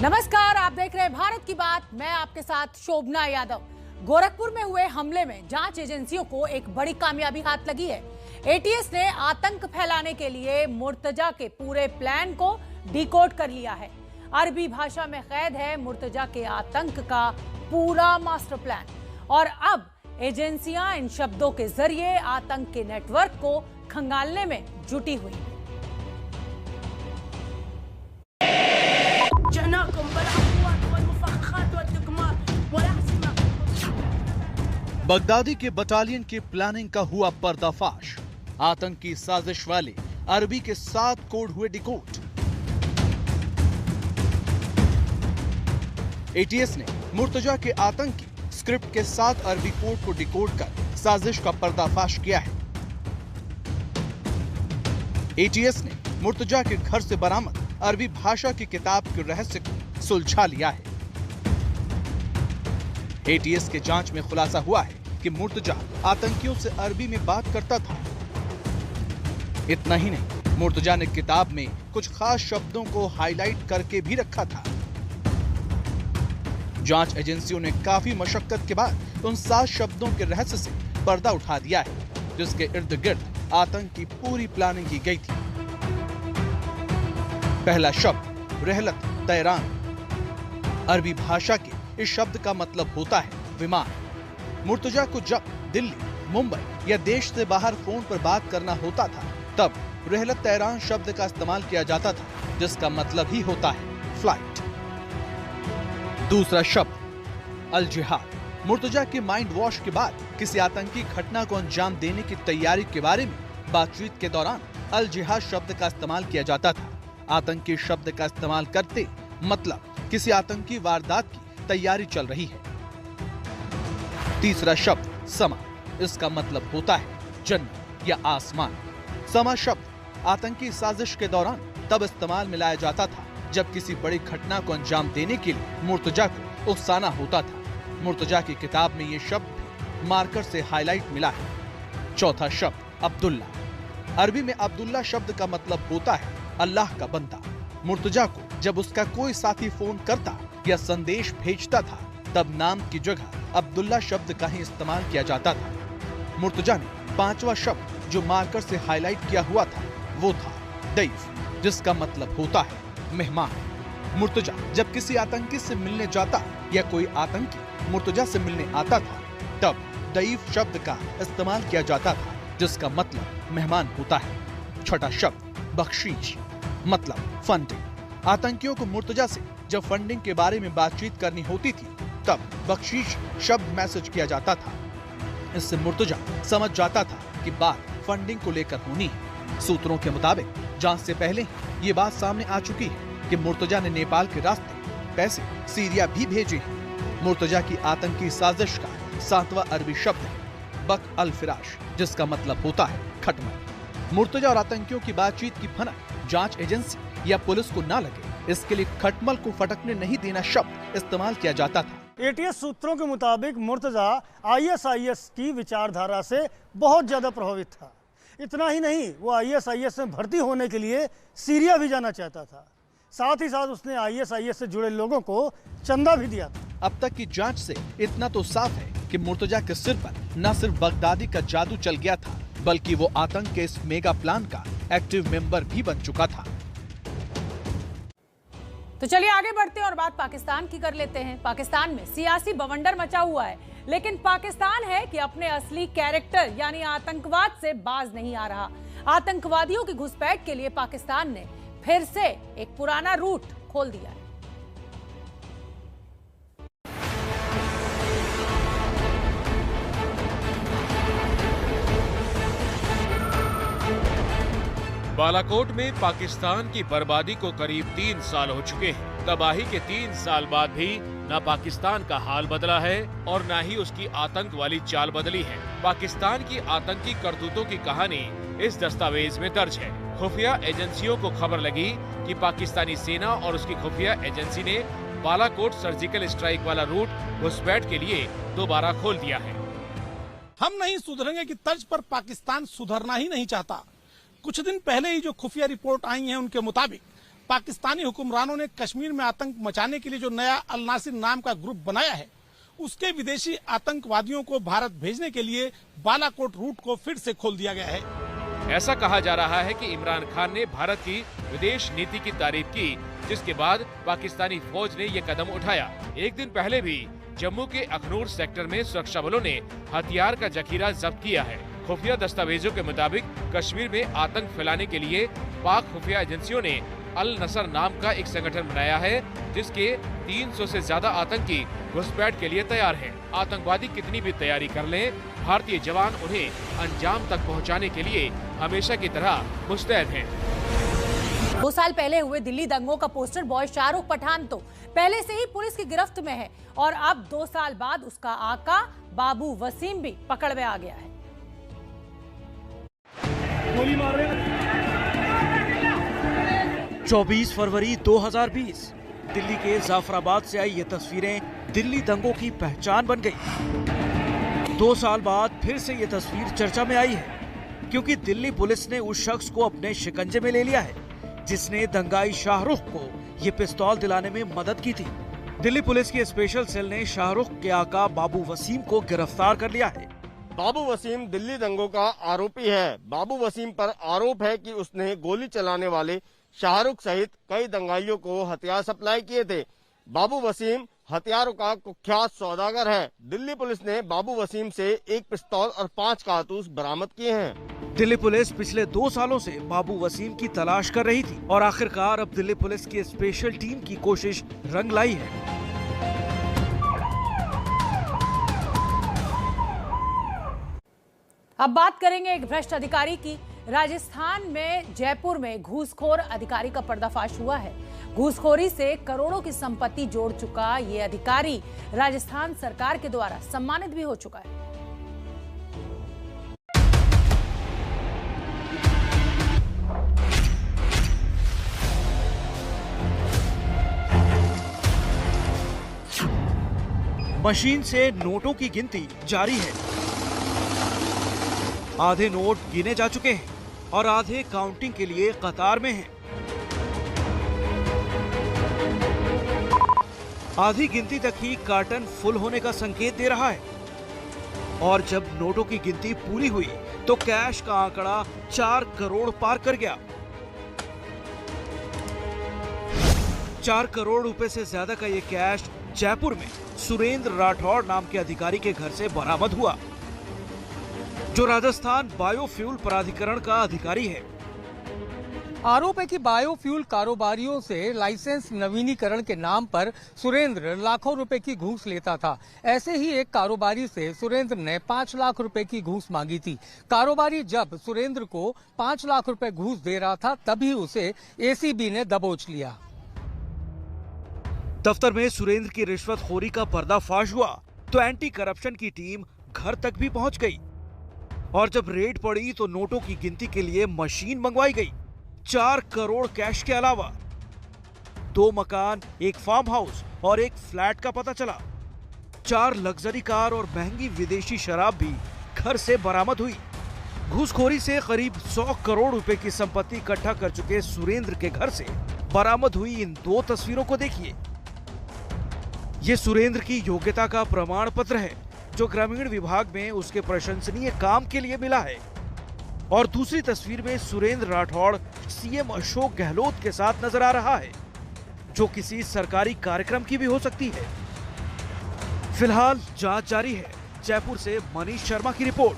नमस्कार, आप देख रहे हैं भारत की बात। मैं आपके साथ शोभना यादव। गोरखपुर में हुए हमले में जांच एजेंसियों को एक बड़ी कामयाबी हाथ लगी है। एटीएस ने आतंक फैलाने के लिए मुर्तजा के पूरे प्लान को डिकोड कर लिया है। अरबी भाषा में कैद है मुर्तजा के आतंक का पूरा मास्टर प्लान, और अब एजेंसियां इन शब्दों के जरिए आतंक के नेटवर्क को खंगालने में जुटी हुई हैं। बगदादी के बटालियन की प्लानिंग का हुआ पर्दाफाश। आतंकी साजिश वाले अरबी के 7 कोड हुए डिकोड। एटीएस ने मुर्तजा के आतंकी स्क्रिप्ट के 7 अरबी कोड को डिकोड कर साजिश का पर्दाफाश किया है। एटीएस ने मुर्तजा के घर से बरामद अरबी भाषा की किताब के रहस्य को सुलझा लिया है। एटीएस के जांच में खुलासा हुआ है कि मुर्तजा आतंकियों से अरबी में बात करता था। इतना ही नहीं, मुर्तजा ने किताब में कुछ खास शब्दों को हाईलाइट करके भी रखा था। जांच एजेंसियों ने काफी मशक्कत के बाद उन 7 शब्दों के रहस्य से पर्दा उठा दिया है, जिसके इर्द गिर्द आतंक की पूरी प्लानिंग की गई थी। पहला शब्द रहलत तैरान। अरबी भाषा के इस शब्द का मतलब होता है विमान। मुर्तजा को जब दिल्ली, मुंबई या देश से बाहर फोन पर बात करना होता था, तब रहलत तैरान शब्द का इस्तेमाल किया जाता था, जिसका मतलब ही होता है फ्लाइट। दूसरा शब्द अल जिहाद। मुर्तजा के माइंड वॉश के बाद किसी आतंकी घटना को अंजाम देने की तैयारी के बारे में बातचीत के दौरान अल जिहाद शब्द का इस्तेमाल किया जाता था। आतंकी शब्द का इस्तेमाल करते मतलब किसी आतंकी वारदात की तैयारी चल रही है। तीसरा शब्द समा। इसका मतलब होता है जन्नत या आसमान। समा शब्द आतंकी साजिश के दौरान तब इस्तेमाल में लाया जाता था जब किसी बड़ी घटना को अंजाम देने के लिए मुर्तजा को उकसाना होता था। मुर्तजा की किताब में ये शब्द भी मार्कर से हाईलाइट मिला है। चौथा शब्द अब्दुल्ला। अरबी में अब्दुल्ला शब्द का मतलब होता है अल्लाह का बंदा। मुर्तजा को जब उसका कोई साथी फोन करता या संदेश भेजता था, तब नाम की जगह अब्दुल्ला शब्द का ही इस्तेमाल किया जाता था। मुर्तजा ने 5वां शब्द जो मार्कर से हाईलाइट किया हुआ था वो था दैफ, जिसका मतलब होता है मेहमान। मुर्तजा जब किसी आतंकी से मिलने जाता या कोई आतंकी मुर्तजा से मिलने आता था, तब दैफ शब्द का इस्तेमाल किया जाता था, जिसका मतलब मेहमान होता है। छठा शब्द बख्शीश, मतलब फंडिंग। आतंकियों को मुर्तजा से जब फंडिंग के बारे में बातचीत करनी होती थी, तब बख्शीश शब्द मैसेज किया जाता था। इससे मुर्तजा समझ जाता था कि बात फंडिंग को लेकर होनी है। सूत्रों के मुताबिक जांच से पहले ये बात सामने आ चुकी है कि मुर्तजा ने नेपाल के रास्ते पैसे सीरिया भी भेजे हैं। मुर्तजा की आतंकी साजिश का 7वां अरबी शब्द है बक अल फिराश, जिसका मतलब होता है खटमल। मुर्तजा और आतंकियों की बातचीत की भनक जांच एजेंसी या पुलिस को न लगे, इसके लिए खटमल को फटकने नहीं देना शब्द इस्तेमाल किया जाता था। एटीएस सूत्रों के मुताबिक मुर्तजा आईएसआईएस की विचारधारा से बहुत ज्यादा प्रभावित था। इतना ही नहीं, वो आईएसआईएस में भर्ती होने के लिए सीरिया भी जाना चाहता था। साथ ही साथ उसने आईएसआईएस से जुड़े लोगों को चंदा भी दिया था। अब तक की जांच से इतना तो साफ है कि मुर्तजा के सिर पर न सिर्फ बगदादी का जादू चल गया था, बल्कि वो आतंक के इस मेगा प्लान का एक्टिव मेंबर भी बन चुका था। तो चलिए आगे बढ़ते हैं और बात पाकिस्तान की कर लेते हैं। पाकिस्तान में सियासी बवंडर मचा हुआ है, लेकिन पाकिस्तान है कि अपने असली कैरेक्टर यानी आतंकवाद से बाज नहीं आ रहा। आतंकवादियों की घुसपैठ के लिए पाकिस्तान ने फिर से एक पुराना रूट खोल दिया है। बालाकोट में पाकिस्तान की बर्बादी को करीब 3 साल हो चुके हैं। तबाही के 3 साल बाद भी न पाकिस्तान का हाल बदला है और न ही उसकी आतंक वाली चाल बदली है। पाकिस्तान की आतंकी करतूतों की कहानी इस दस्तावेज में दर्ज है। खुफिया एजेंसियों को खबर लगी कि पाकिस्तानी सेना और उसकी खुफिया एजेंसी ने बालाकोट सर्जिकल स्ट्राइक वाला रूट घुसपैठ के लिए दोबारा खोल दिया है। हम नहीं सुधरेंगे की तर्ज पर पाकिस्तान सुधरना ही नहीं चाहता। कुछ दिन पहले ही जो खुफिया रिपोर्ट आई है, उनके मुताबिक पाकिस्तानी हुक्मरानों ने कश्मीर में आतंक मचाने के लिए जो नया अल नासिर नाम का ग्रुप बनाया है, उसके विदेशी आतंकवादियों को भारत भेजने के लिए बालाकोट रूट को फिर से खोल दिया गया है। ऐसा कहा जा रहा है कि इमरान खान ने भारत की विदेश नीति की तारीफ की, जिसके बाद पाकिस्तानी फौज ने ये कदम उठाया। एक दिन पहले भी जम्मू के अखनूर सेक्टर में सुरक्षा बलों ने हथियार का जखीरा जब्त किया है। खुफिया दस्तावेजों के मुताबिक कश्मीर में आतंक फैलाने के लिए पाक खुफिया एजेंसियों ने अल नसर नाम का एक संगठन बनाया है, जिसके 300 से ज्यादा आतंकी घुसपैठ के लिए तैयार हैं। आतंकवादी कितनी भी तैयारी कर लें, भारतीय जवान उन्हें अंजाम तक पहुंचाने के लिए हमेशा की तरह मुस्तैद हैं। 2 साल पहले हुए दिल्ली दंगों का पोस्टर बॉय शाहरुख पठान तो पहले से ही पुलिस की गिरफ्त में है और अब 2 साल बाद उसका आका बाबू वसीम भी पकड़ में आ गया है। गोली मार रहे हैं। 24 फरवरी 2020 दिल्ली के जाफराबाद से आई ये तस्वीरें दिल्ली दंगों की पहचान बन गई। 2 साल बाद फिर से ये तस्वीर चर्चा में आई है, क्योंकि दिल्ली पुलिस ने उस शख्स को अपने शिकंजे में ले लिया है जिसने दंगाई शाहरुख को ये पिस्तौल दिलाने में मदद की थी। दिल्ली पुलिस की स्पेशल सेल ने शाहरुख के आका बाबू वसीम को गिरफ्तार कर लिया है। बाबू वसीम दिल्ली दंगों का आरोपी है। बाबू वसीम पर आरोप है कि उसने गोली चलाने वाले शाहरुख सहित कई दंगाइयों को हथियार सप्लाई किए थे। बाबू वसीम हथियारों का कुख्यात सौदागर है। दिल्ली पुलिस ने बाबू वसीम से 1 पिस्तौल और 5 कारतूस बरामद किए हैं। दिल्ली पुलिस पिछले 2 सालों से बाबू वसीम की तलाश कर रही थी और आखिरकार अब दिल्ली पुलिस की स्पेशल टीम की कोशिश रंग लाई है। अब बात करेंगे एक भ्रष्ट अधिकारी की। राजस्थान में जयपुर में घूसखोर अधिकारी का पर्दाफाश हुआ है। घूसखोरी से करोड़ों की संपत्ति जोड़ चुका ये अधिकारी राजस्थान सरकार के द्वारा सम्मानित भी हो चुका है। मशीन से नोटों की गिनती जारी है। आधे नोट गिने जा चुके हैं और आधे काउंटिंग के लिए कतार में हैं। आधी गिनती तक ही कार्टन फुल होने का संकेत दे रहा है और जब नोटों की गिनती पूरी हुई तो कैश का आंकड़ा 4 करोड़ पार कर गया। 4 करोड़ रुपए से ज्यादा का ये कैश जयपुर में सुरेंद्र राठौड़ नाम के अधिकारी के घर से बरामद हुआ, जो राजस्थान बायोफ्यूल प्राधिकरण का अधिकारी है। आरोप है कि बायोफ्यूल कारोबारियों से लाइसेंस नवीनीकरण के नाम पर सुरेंद्र लाखों रुपए की घूस लेता था। ऐसे ही एक कारोबारी से सुरेंद्र ने 5 लाख रुपए की घूस मांगी थी। कारोबारी जब सुरेंद्र को 5 लाख रुपए घूस दे रहा था, तभी उसे एसीबी ने दबोच लिया। दफ्तर में सुरेंद्र की रिश्वतखोरी का पर्दाफाश हुआ तो एंटी करप्शन की टीम घर तक भी पहुंच गई और जब रेड पड़ी तो नोटों की गिनती के लिए मशीन मंगवाई गई। 4 करोड़ कैश के अलावा 2 मकान, एक फार्म हाउस और एक फ्लैट का पता चला। 4 लग्जरी कार और महंगी विदेशी शराब भी घर से बरामद हुई। घूसखोरी से करीब 100 करोड़ रुपए की संपत्ति इकट्ठा कर चुके सुरेंद्र के घर से बरामद हुई इन 2 तस्वीरों को देखिए। ये सुरेंद्र की योग्यता का प्रमाण पत्र है जो ग्रामीण विभाग में उसके प्रशंसनीय काम के लिए मिला है। और दूसरी तस्वीर में सुरेंद्र राठौड़ सीएम अशोक गहलोत के साथ नजर आ रहा है, जो किसी सरकारी कार्यक्रम की भी हो सकती है। फिलहाल जांच जारी है। जयपुर से मनीष शर्मा की रिपोर्ट।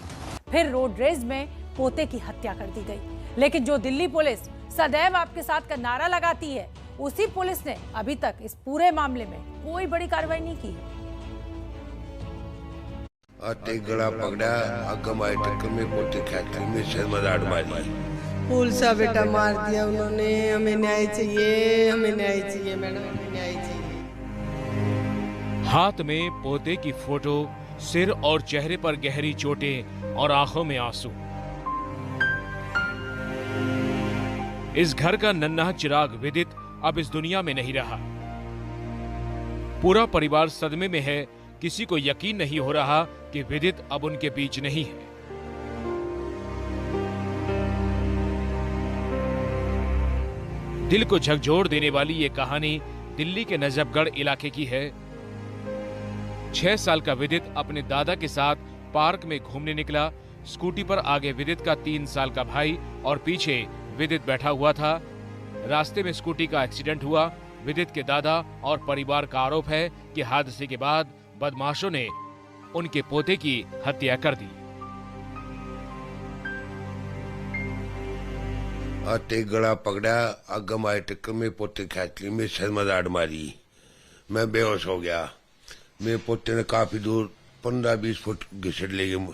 फिर रोड रेज में पोते की हत्या कर दी गई, लेकिन जो दिल्ली पुलिस सदैव आपके साथ का नारा लगाती है, उसी पुलिस ने अभी तक इस पूरे मामले में कोई बड़ी कार्रवाई नहीं की है। गला पकड़ा, अगमाई टक्कर में पोते फैक्ट्री में सिर में राड मारी। फूल सा बेटा मार दिया उन्होंने। हमें न्याय चाहिए, हमें न्याय चाहिए मैडम, हमें न्याय चाहिए। हाथ में पोते की फोटो, सिर और चेहरे पर गहरी चोटें और आंखों में आंसू। इस घर का नन्हा चिराग विदित अब इस दुनिया में नहीं रहा। पूरा परिवार सदमे में है। किसी को यकीन नहीं हो रहा कि विदित अब उनके बीच नहीं है। दिल को झकझोर देने वाली ये कहानी दिल्ली के नजफगढ़ इलाके की है। 6 साल का विदित अपने दादा के साथ पार्क में घूमने निकला। स्कूटी पर आगे विदित का 3 साल का भाई और पीछे विदित बैठा हुआ था। रास्ते में स्कूटी का एक्सीडेंट हुआ। विदित के दादा और परिवार का आरोप है कि हादसे के बाद बदमाशों ने उनके पोते की हत्या कर दी। आते गला पकड़ा, अगम आए टक्कर में पोते खेच ली, में सर में राड मारी, मैं बेहोश हो गया। मेरे पोते ने काफी दूर 15-20 फुट घिसट ले गए।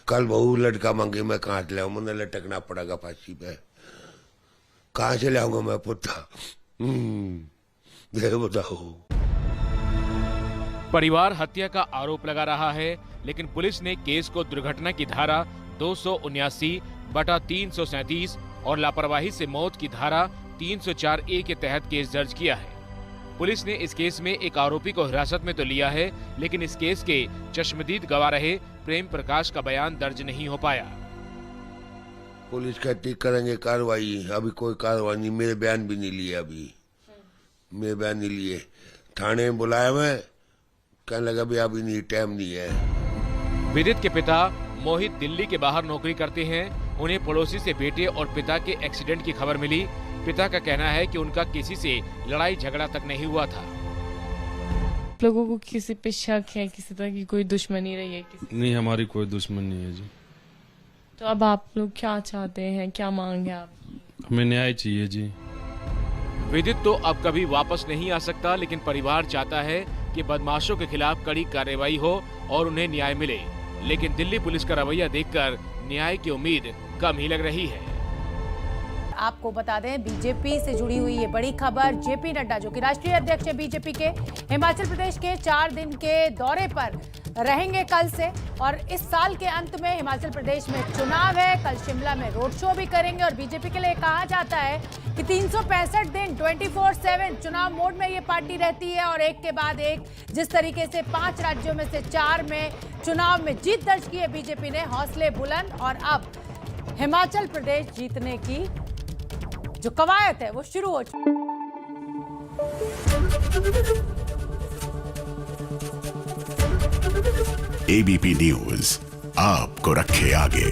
कल बहू लड़का मांगे, मैं कहाँ से लाऊं, मैंने लटकना पड़ेगा फांसी पे। कहाँ से लाऊंगा मैं पोता? बताओ। परिवार हत्या का आरोप लगा रहा है, लेकिन पुलिस ने केस को दुर्घटना की धारा 279/337 और लापरवाही से मौत की धारा 304A के तहत केस दर्ज किया है। पुलिस ने इस केस में एक आरोपी को हिरासत में तो लिया है, लेकिन इस केस के चश्मदीद गवाह रहे प्रेम प्रकाश का बयान दर्ज नहीं हो पाया। पुलिस कहती करेंगे कार्रवाई, अभी कोई कार्रवाई नहीं। मेरे बयान भी नहीं लिए, अभी मेरे बयान नहीं लिए। थाने में बुलाया, मैं कहने लगा भी अभी नहीं, टाइम नहीं है। विदित के पिता मोहित दिल्ली के बाहर नौकरी करते हैं। उन्हें पड़ोसी से बेटे और पिता के एक्सीडेंट की खबर मिली। पिता का कहना है कि उनका किसी से लड़ाई झगड़ा तक नहीं हुआ था। लोगों को किसी पे शक है, किसी तरह की कोई दुश्मनी रही है? नहीं, हमारी कोई दुश्मनी नहीं है जी। तो अब आप लोग क्या चाहते हैं, क्या मांग है आप? हमें न्याय चाहिए जी। विदित तो अब कभी वापस नहीं आ सकता, लेकिन परिवार चाहता है कि बदमाशों के खिलाफ कड़ी कार्रवाई हो और उन्हें न्याय मिले। लेकिन दिल्ली पुलिस का रवैया देखकर न्याय की उम्मीद कम ही लग रही है। आपको बता दें, बीजेपी से जुड़ी हुई ये बड़ी खबर। जेपी नड्डा, जो कि राष्ट्रीय अध्यक्ष है बीजेपी के, हिमाचल प्रदेश के 4 दिन के दौरे पर रहेंगे कल से। और इस साल के अंत में हिमाचल प्रदेश में चुनाव है। कल शिमला में रोड शो भी करेंगे। और बीजेपी के लिए कहा जाता है कि 365 दिन 24/7 चुनाव मोड में ये पार्टी रहती है। और एक के बाद एक, जिस तरीके से 5 राज्यों में से 4 में चुनाव में जीत दर्ज की है बीजेपी ने, हौसले बुलंद। और अब हिमाचल प्रदेश जीतने की जो कवायद है वो शुरू हो चुकी है। ABP न्यूज आपको रखे आगे।